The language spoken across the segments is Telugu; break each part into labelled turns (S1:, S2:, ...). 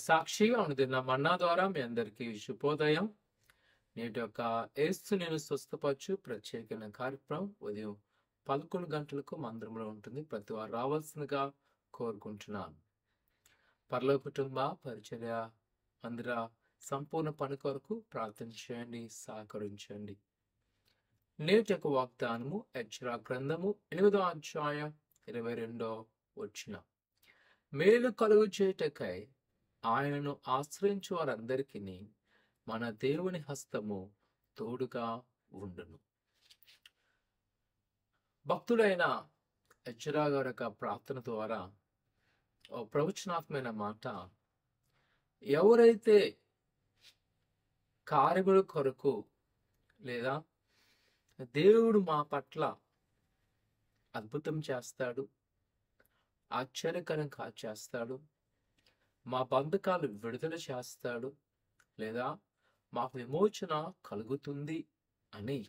S1: సాక్షిగా ఉన్నదిన్న మన్నా ద్వారా మీ అందరికీ శుభోదయం. నేటి యొక్క ఏస్తు నేను స్వస్థపరచు ప్రత్యేకమైన కార్యక్రమం ఉదయం 11 గంటలకు మందిరంలో ఉంటుంది. ప్రతి వారు రావాల్సిందిగా కోరుకుంటున్నాను. పరలోక కుటుంబ పరిచర్య మందిర సంపూర్ణ పని కొరకు ప్రార్థన చేయండి, సహకరించండి. నేటి యొక్క వాగ్దానము హెచ్చరా గ్రంథము 8వ అధ్యాయం 22వ వచనం. మేలు కలుగు చేయుటకై ఆయనను ఆశ్రయించు వారందరికీ మన దేవుని హస్తము తోడుగా ఉండును. భక్తుడైన హెచ్చరా గారి యొక్క ప్రార్థన ద్వారా ఓ ప్రవచనాత్మకమైన మాట, ఎవరైతే కార్యముల కొరకు లేదా దేవుడు మా పట్ల అద్భుతం చేస్తాడు, ఆశ్చర్యకరంగా చేస్తాడు, మా బంధకాలు విడుదల చేస్తాడు, లేదా మాకు విమోచన కలుగుతుంది అని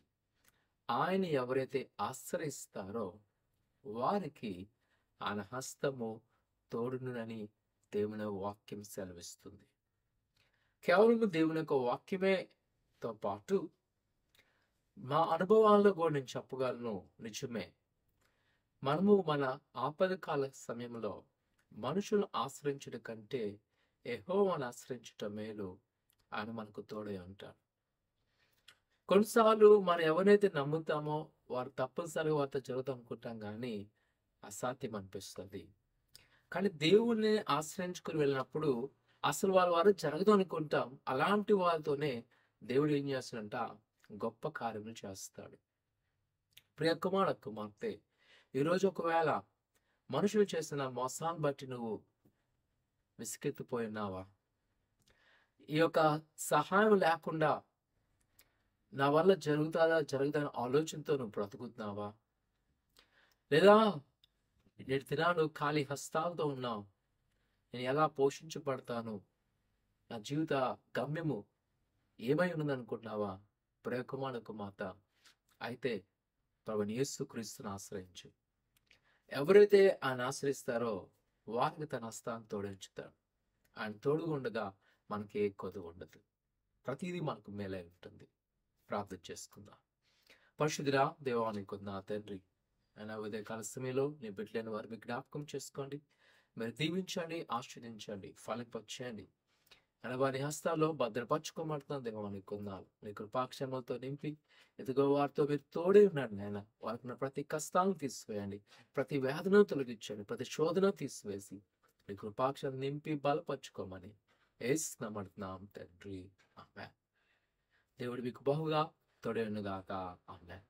S1: ఆయన ఎవరైతే ఆశ్రయిస్తారో వారికి ఆయన హస్తము తోడునని దేవుని వాక్యం సెలవిస్తుంది. కేవలం దేవుని యొక్క వాక్యమేతో పాటు మా అనుభవాల్లో కూడా నేను చెప్పగలను. నిజమే, మనము మన ఆపదకాల సమయంలో మనుషులను ఆశ్రయించడం కంటే యెహోవాను ఆశ్రయించటం మేలు. ఆయన మనకు తోడై ఉంటాడు. కొన్నిసార్లు మనం ఎవరైతే నమ్ముతామో వారు తప్పనిసరిగా వారితో జరుగుతాం అనుకుంటాం, కానీ అసాధ్యం అనిపిస్తుంది. కానీ దేవుణ్ణి ఆశ్రయించుకుని వెళ్ళినప్పుడు అసలు వారు జరగదు అనుకుంటాం. అలాంటి వారితోనే దేవుడు ఏం చేస్తాడంట, గొప్ప కార్యములు చేస్తాడు. ప్రియ కుమార కుమార్తె, ఈరోజు ఒకవేళ మనుషులు చేసిన మోసాన్ని బట్టి నువ్వు విసిగెత్తిపోయినావా? ఈ యొక్క సహాయం లేకుండా నా వల్ల జరుగుతుందని ఆలోచనతో నువ్వు బ్రతుకుతున్నావా? లేదా నేటి దినాలు ఖాళీ హస్తాలతో ఉన్నావు, నేను ఎలా పోషించబడతాను, నా జీవిత గమ్యము ఏమై ఉన్నది అనుకుంటున్నావా? ప్రియ కుమార కుమార్తె, అయితే ప్రభువైన యేసుక్రీస్తును ఆశ్రయించు. ఎవరైతే ఆయన ఆశ్రయిస్తారో వారికి తన హస్తాన్ని తోడించుతాడు. ఆయన తోడుగా ఉండగా మనకి ఏ కొదువ ఉండదు. ప్రతిదీ మనకు మేలై ఉంటుంది. ప్రార్థన చేసుకుందాం. పరిశుద్ధుడా దేవానికి నా తండ్రి, ఆయన ఉదయకాల సమయంలో నీ బిడ్డలైన వారిని జ్ఞాపకం చేసుకోండి. మీరు దీవించండి, ఆశీర్వదించండి, ఫలింపచేయండి. ఆయన వారి హస్తాల్లో భద్రపరచుకోమంటున్న దేవానికి కొందాలు నీ కృపాక్షేమాలతో నింపి ఎదుగో వారితో మీరు తోడే ఉన్నాడు నాయన. వారికి ఉన్న ప్రతి కష్టాలను తీసివేయండి, ప్రతి వేదనను తొలగించండి, ప్రతి శోధన తీసివేసి నీ కృపాక్షరం నింపి బలపరచుకోమని యేసునామమున తండ్రి, ఆమేన్. దేవుడు మీకు బహుగా తోడే ఉన్నగాక. ఆమేన్.